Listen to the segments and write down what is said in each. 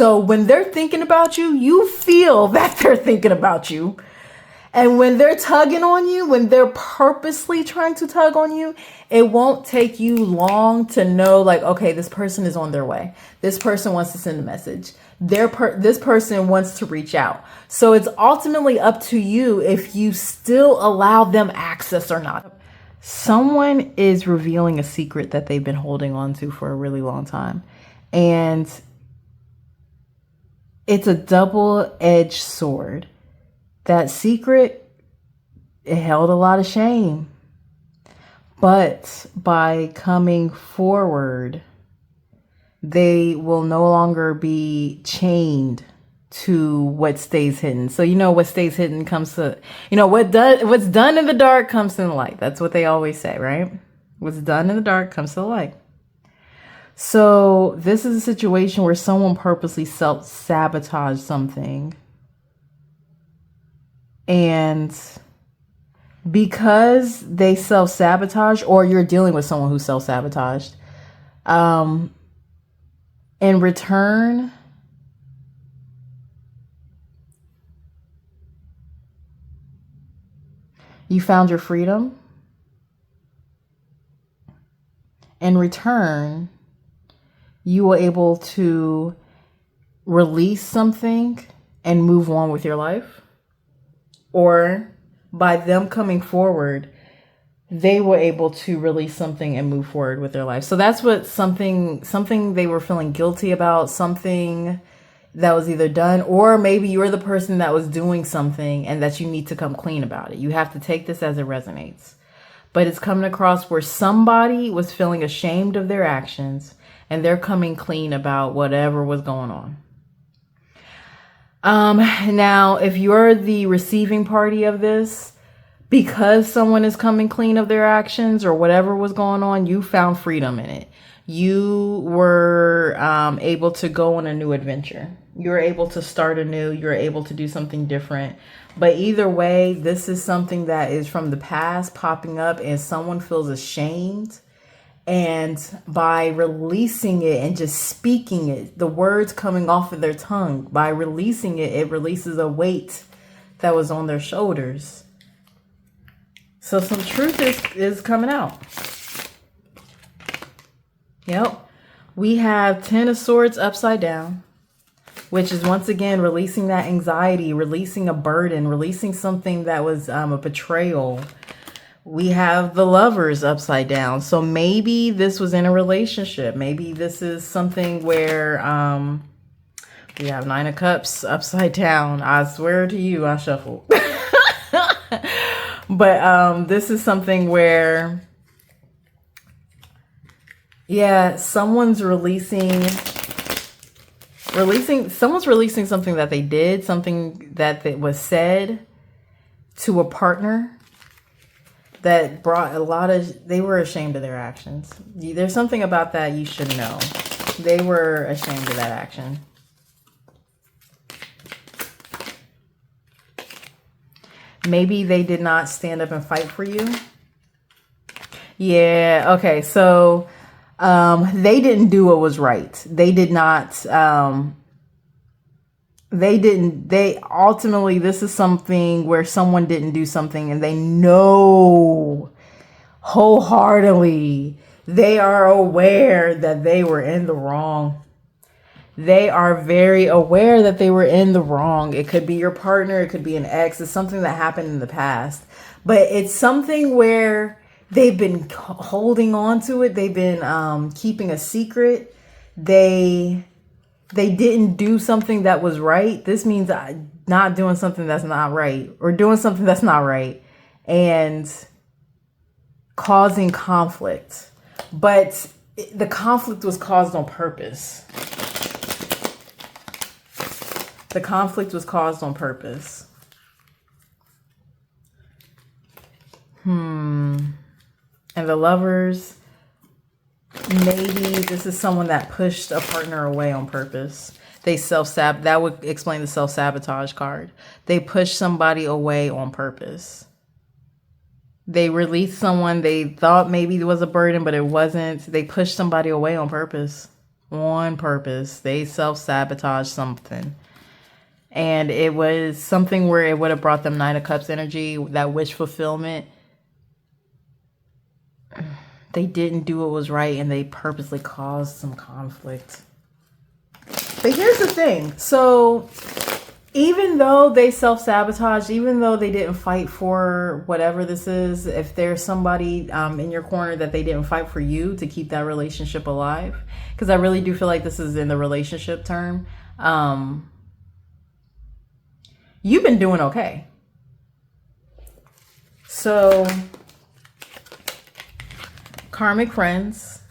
So when they're thinking about you, you feel that they're thinking about you. And when they're tugging on you, when they're purposely trying to tug on you, it won't take you long to know, like, okay, this person is on their way. This person wants to send a message. This person wants to reach out. So it's ultimately up to you if you still allow them access or not. Someone is revealing a secret that they've been holding on to for a really long time. And it's a double-edged sword. That secret, it held a lot of shame. But by coming forward, they will no longer be chained to what stays hidden. So what stays hidden comes to, what's done in the dark comes to the light. That's what they always say, right? What's done in the dark comes to the light. So this is a situation where someone purposely self-sabotaged something. And because they self-sabotage, or you're dealing with someone who self-sabotaged, in return, you found your freedom. In return, you were able to release something and move on with your life. Or by them coming forward, they were able to release something and move forward with their life. So that's what something they were feeling guilty about, something that was either done, or maybe you're the person that was doing something and that you need to come clean about it. You have to take this as it resonates. But it's coming across where somebody was feeling ashamed of their actions and they're coming clean about whatever was going on. Now, if you're the receiving party of this, because someone is coming clean of their actions or whatever was going on, you found freedom in it. You were able to go on a new adventure. You're able to start anew. You're able to do something different. But either way, this is something that is from the past popping up and someone feels ashamed. And by releasing it and just speaking it, the words coming off of their tongue, by releasing it, it releases a weight that was on their shoulders. So some truth is coming out. Yep. We have 10 of Swords upside down, which is once again releasing that anxiety, releasing a burden, releasing something that was a betrayal. We have the Lovers upside down. So maybe this was in a relationship. Maybe this is something where we have 9 of Cups upside down. I swear to you, I shuffled. But this is something where, yeah, someone's releasing something that they did, something that was said to a partner that brought they were ashamed of their actions. There's something about that you should know. They were ashamed of that action. Maybe they did not stand up and fight for you. Yeah, okay, so they didn't do what was right. They did not, ultimately, this is something where someone didn't do something and they know wholeheartedly, they are aware that they were in the wrong. They are very aware that they were in the wrong. It could be your partner. It could be an ex. It's something that happened in the past. But it's something where they've been holding on to it. They've been keeping a secret. They didn't do something that was right. This means not doing something that's not right, or doing something that's not right and causing conflict. But the conflict was caused on purpose. The conflict was caused on purpose. And the Lovers, maybe this is someone that pushed a partner away on purpose. That would explain the self-sabotage card. They pushed somebody away on purpose. They released someone they thought maybe it was a burden, but it wasn't. They pushed somebody away on purpose. On purpose. They self-sabotage something. And it was something where it would have brought them Nine of Cups energy, that wish fulfillment. They didn't do what was right, and they purposely caused some conflict. But here's the thing. So even though they self-sabotaged, even though they didn't fight for whatever this is, if there's somebody in your corner that they didn't fight for you to keep that relationship alive, because I really do feel like this is in the relationship term, you've been doing okay. So, karmic friends,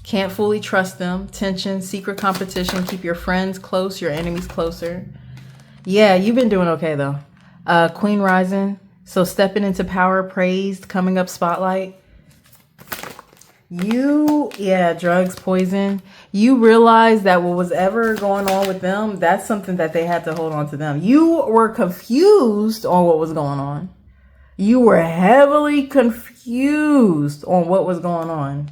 can't fully trust them, tension, secret competition, keep your friends close, your enemies closer. Yeah, you've been doing okay though. Queen rising, so stepping into power, praised, coming up spotlight. Drugs, poison. You realize that what was ever going on with them, that's something that they had to hold on to them. You were confused on what was going on. You were heavily confused on what was going on.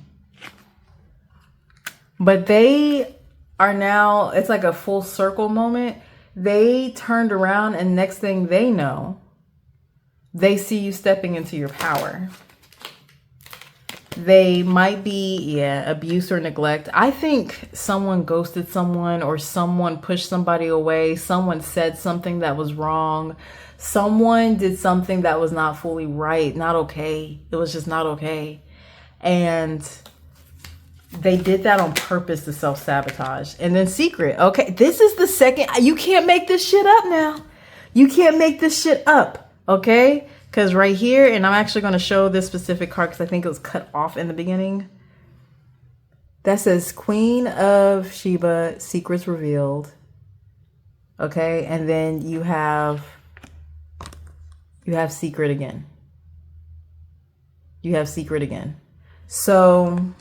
But they are now, it's like a full circle moment. They turned around, and next thing they know, they see you stepping into your power. They might be, abuse or neglect. I think someone ghosted someone, or someone pushed somebody away. Someone said something that was wrong. Someone did something that was not fully right, not okay. It was just not okay. And they did that on purpose to self-sabotage. And then secret. Okay, this is the second. You can't make this shit up now. You can't make this shit up. Okay? Because right here, and I'm actually going to show this specific card because I think it was cut off in the beginning. That says Queen of Sheba, secrets revealed. Okay? And then you have secret again. You have secret again. So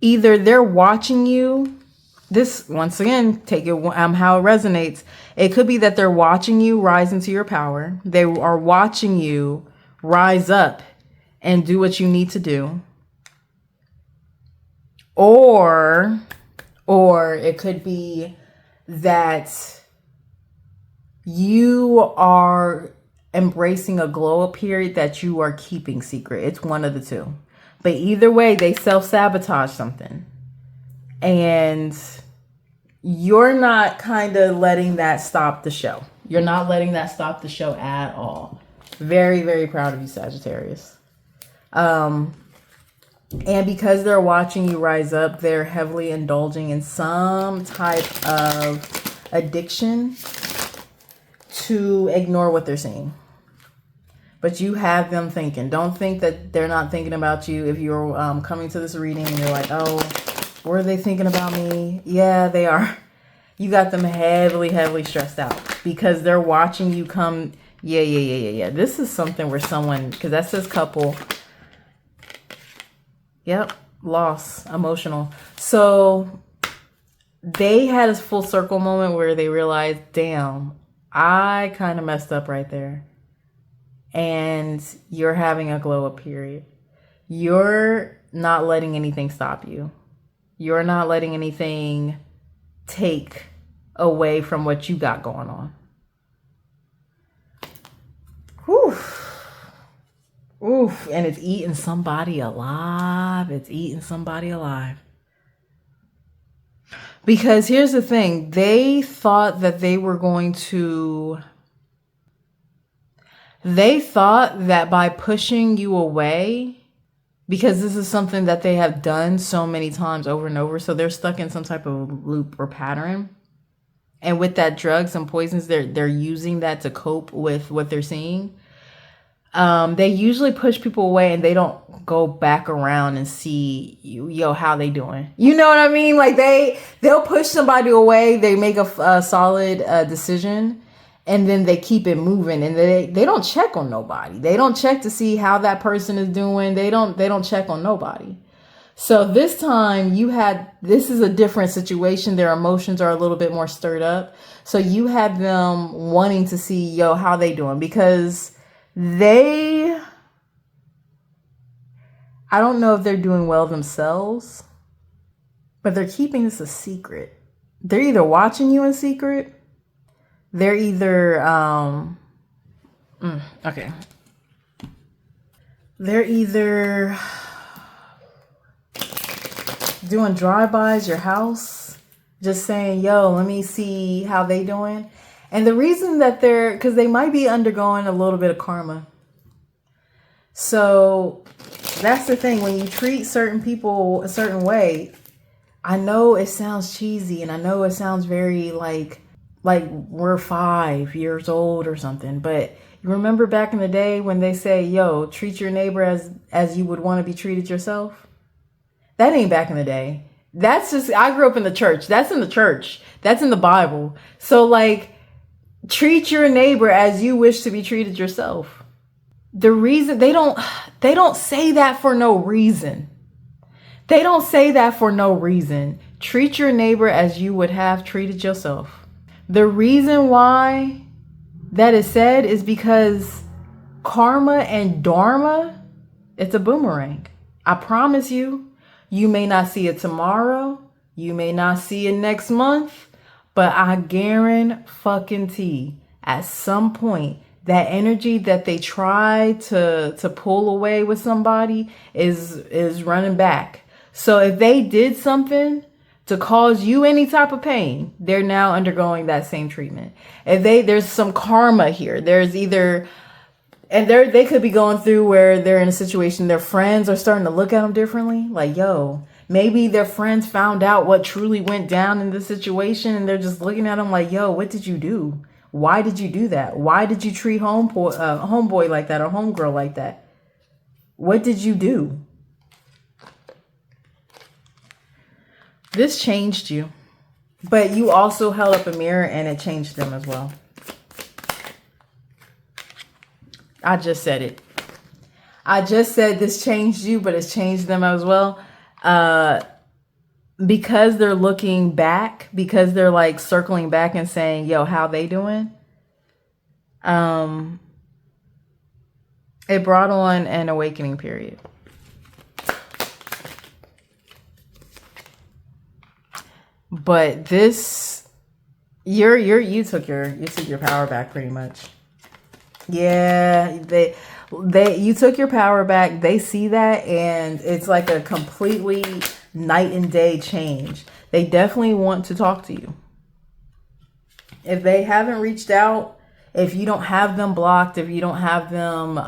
either they're watching you. This, once again, take it how it resonates. It could be that they're watching you rise into your power. They are watching you rise up and do what you need to do. Or it could be that you are embracing a glow up period that you are keeping secret. It's one of the two. But either way, they self-sabotage something. And you're not kind of letting that stop the show. You're not letting that stop the show at all. Very, very proud of you, Sagittarius. And because they're watching you rise up, they're heavily indulging in some type of addiction to ignore what they're seeing. But you have them thinking. Don't think that they're not thinking about you. If you're coming to this reading and you're like, oh, were they thinking about me? Yeah, they are. You got them heavily, heavily stressed out because they're watching you come. Yeah. This is something where someone, because that says couple. Yep. Loss. Emotional. So they had a full circle moment where they realized, damn, I kind of messed up right there. And you're having a glow up period. You're not letting anything stop you. You're not letting anything take away from what you got going on. Oof. And it's eating somebody alive. It's eating somebody alive. Because here's the thing. They thought that they were going to... They thought that by pushing you away, because this is something that they have done so many times over and over, so they're stuck in some type of loop or pattern. And with that drugs and poisons, they're using that to cope with what they're seeing. They usually push people away and they don't go back around and see, how they doing. You know what I mean? Like they'll push somebody away. They make a solid decision. And then they keep it moving, and they don't check on nobody. They don't check to see how that person is doing. They don't check on nobody. So this time this is a different situation. Their emotions are a little bit more stirred up. So you had them wanting to see, how they doing, because they I don't know if they're doing well themselves, but they're keeping this a secret. They're either watching you in secret, they're either okay. They're either doing drive-bys your house, just saying, yo, let me see how they doing. And the reason that because they might be undergoing a little bit of karma. So that's the thing. When you treat certain people a certain way, I know it sounds cheesy and I know it sounds very like we're 5 years old or something. But you remember back in the day when they say, yo, treat your neighbor as you would want to be treated yourself? That ain't back in the day. That's just, I grew up in the church. That's in the church. That's in the Bible. So like, treat your neighbor as you wish to be treated yourself. The reason they don't say that for no reason. They don't say that for no reason. Treat your neighbor as you would have treated yourself. The reason why that is said is because karma and dharma, it's a boomerang. I promise you, you may not see it tomorrow. You may not see it next month, but I guarantee at some point, that energy that they try to pull away with somebody is running back. So if they did something to cause you any type of pain, they're now undergoing that same treatment. If there's some karma here, there's either, and they could be going through where they're in a situation, their friends are starting to look at them differently. Like, yo, maybe their friends found out what truly went down in the situation and they're just looking at them like, yo, what did you do? Why did you do that? Why did you treat homeboy like that or homegirl like that? What did you do? This changed you, but you also held up a mirror and it changed them as well. I just said it. I just said this changed you, but it's changed them as well. Because they're looking back, because they're like circling back and saying, yo, how they doing? It brought on an awakening period. But this, you took your power back pretty much. Yeah, you took your power back. They see that and it's like a completely night and day change. They definitely want to talk to you. If they haven't reached out, if you don't have them blocked, if you don't have them,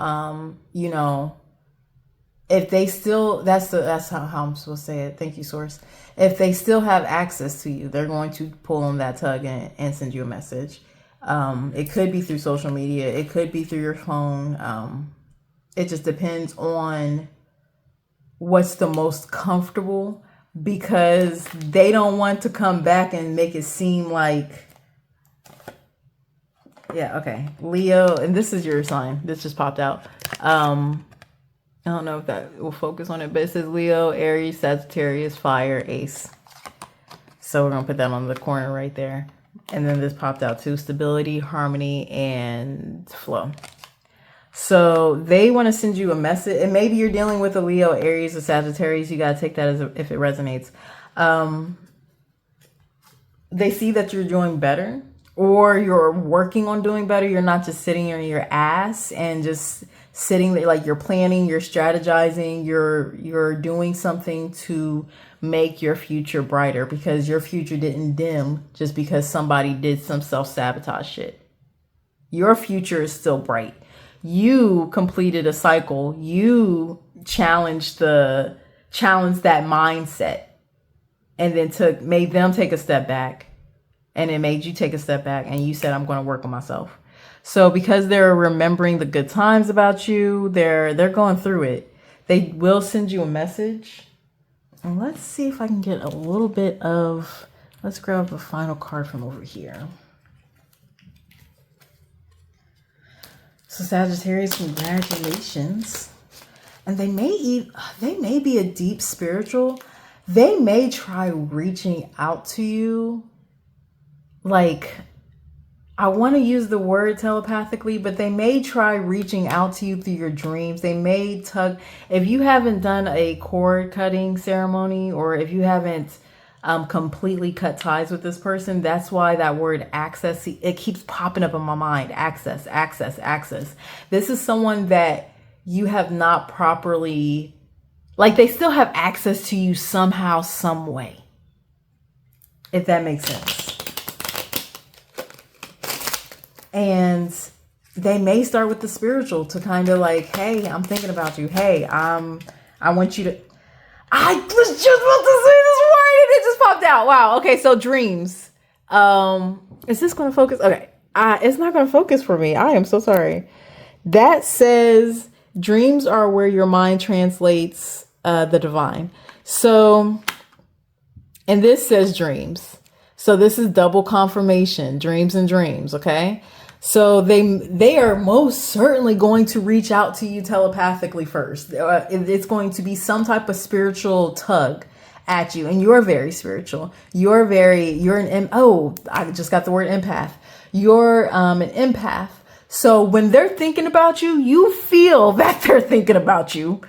if they still, that's how I'm supposed to say it. Thank you, Source. If they still have access to you, they're going to pull on that tug and send you a message. It could be through social media. It could be through your phone. It just depends on what's the most comfortable, because they don't want to come back and make it seem like, yeah, okay, Leo, and this is your sign. This just popped out. I don't know if that will focus on it, but it says Leo, Aries, Sagittarius, Fire, Ace. So we're going to put that on the corner right there. And then this popped out too, stability, harmony, and flow. So they want to send you a message, and maybe you're dealing with a Leo, Aries, or Sagittarius. You got to take that as if it resonates. They see that you're doing better, or you're working on doing better. You're not just sitting on your ass and just sitting there, like you're planning, you're strategizing, you're doing something to make your future brighter, because your future didn't dim just because somebody did some self-sabotage shit. Your future is still bright. You completed a cycle. You challenged that mindset, and then made them take a step back, and it made you take a step back, and you said, I'm going to work on myself. So because they're remembering the good times about you, they're going through it. They will send you a message. And let's see if I can get a little bit of, let's grab the final card from over here. So Sagittarius, congratulations. And they may be a deep spiritual. They may try reaching out to you. Like, I want to use the word telepathically, but they may try reaching out to you through your dreams. They may tug. If you haven't done a cord cutting ceremony, or if you haven't completely cut ties with this person, that's why that word access, it keeps popping up in my mind. Access, access, access. This is someone that you have not properly, like, they still have access to you somehow, some way. If that makes sense. And they may start with the spiritual to kind of like, hey, I'm thinking about you. Hey, I want you to, I was just about to say this word and it just popped out. Wow. Okay. So dreams. Is this going to focus? Okay. It's not going to focus for me. I am so sorry. That says dreams are where your mind translates the divine. So, and this says dreams. So this is double confirmation, dreams and dreams. Okay. So they are most certainly going to reach out to you telepathically first. It's going to be some type of spiritual tug at you. And you're very spiritual. You're I just got the word empath. You're an empath. So when they're thinking about you, you feel that they're thinking about you.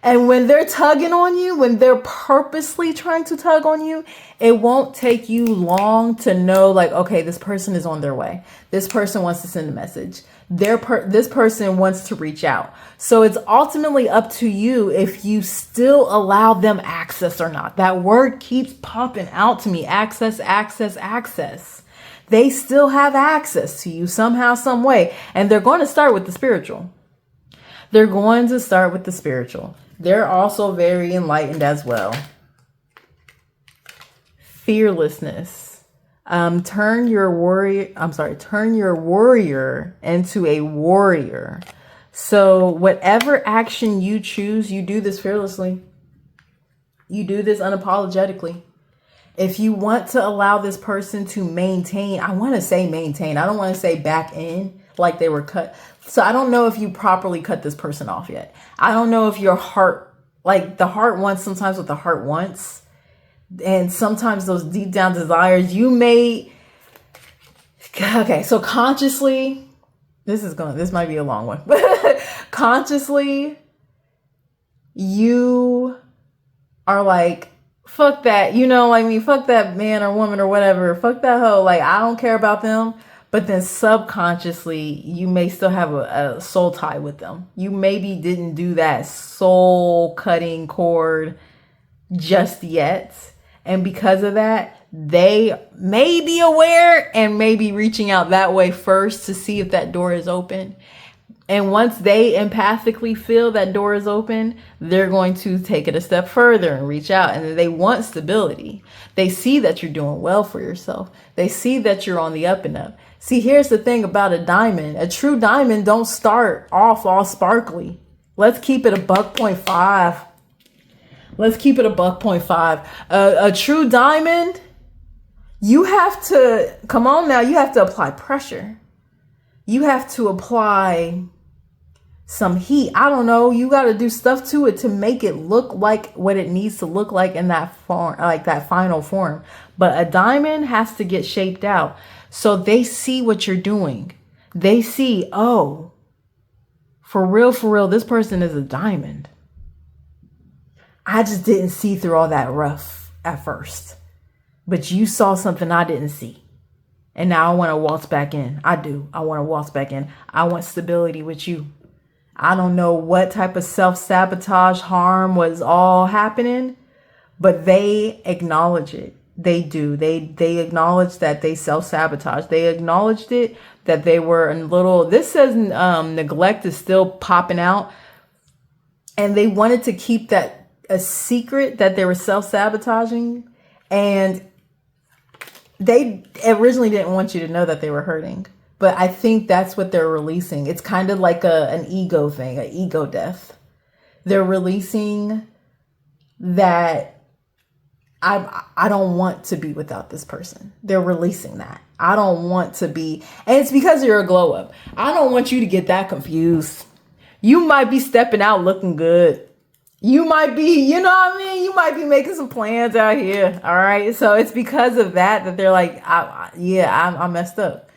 And when they're tugging on you, when they're purposely trying to tug on you, it won't take you long to know, like, okay, this person is on their way. This person wants to send a message. This person wants to reach out. So it's ultimately up to you if you still allow them access or not. That word keeps popping out to me. Access, access, access. They still have access to you somehow, some way. And they're going to start with the spiritual. They're going to start with the spiritual. They're also very enlightened as well. Fearlessness. Turn your warrior into a warrior. So whatever action you choose, you do this fearlessly. You do this unapologetically. If you want to allow this person to maintain, I want to say maintain. I don't want to say back in like they were cut. So I don't know if you properly cut this person off yet. I don't know if your heart, like the heart wants sometimes what the heart wants. And sometimes those deep down desires, you may, okay, so consciously, this might be a long one, but consciously, you are like, fuck that, fuck that man or woman or whatever, fuck that hoe, like, I don't care about them. But then subconsciously, you may still have a soul tie with them. You maybe didn't do that soul cutting cord just yet. And because of that, they may be aware and may be reaching out that way first to see if that door is open. And once they empathically feel that door is open, they're going to take it a step further and reach out. And they want stability. They see that you're doing well for yourself. They see that you're on the up and up. See, here's the thing about a diamond. A true diamond don't start off all sparkly. Let's keep it a $1.5. Let's keep it a $1.5. A true diamond, you have to, come on now, you have to apply pressure. You have to apply some heat. I don't know. You got to do stuff to it to make it look like what it needs to look like in that form, like that final form. But a diamond has to get shaped out. So they see what you're doing. They see, oh, for real, this person is a diamond. I just didn't see through all that rough at first. But you saw something I didn't see. And now I want to waltz back in. I do. I want to waltz back in. I want stability with you. I don't know what type of self-sabotage harm was all happening, but they acknowledge it. They do. They acknowledge that they self-sabotage. They acknowledged it, that they were a little, this says neglect is still popping out. And they wanted to keep that a secret that they were self-sabotaging. And they originally didn't want you to know that they were hurting. But I think that's what they're releasing. It's kind of like an ego thing, an ego death. They're releasing that I don't want to be without this person. They're releasing that. I don't want to be. And it's because you're a glow up. I don't want you to get that confused. You might be stepping out looking good. You might be, you know what I mean? You might be making some plans out here. All right. So it's because of that they're like, I messed up.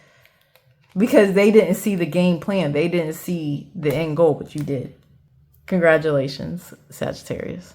Because they didn't see the game plan. They didn't see the end goal, but you did. Congratulations, Sagittarius.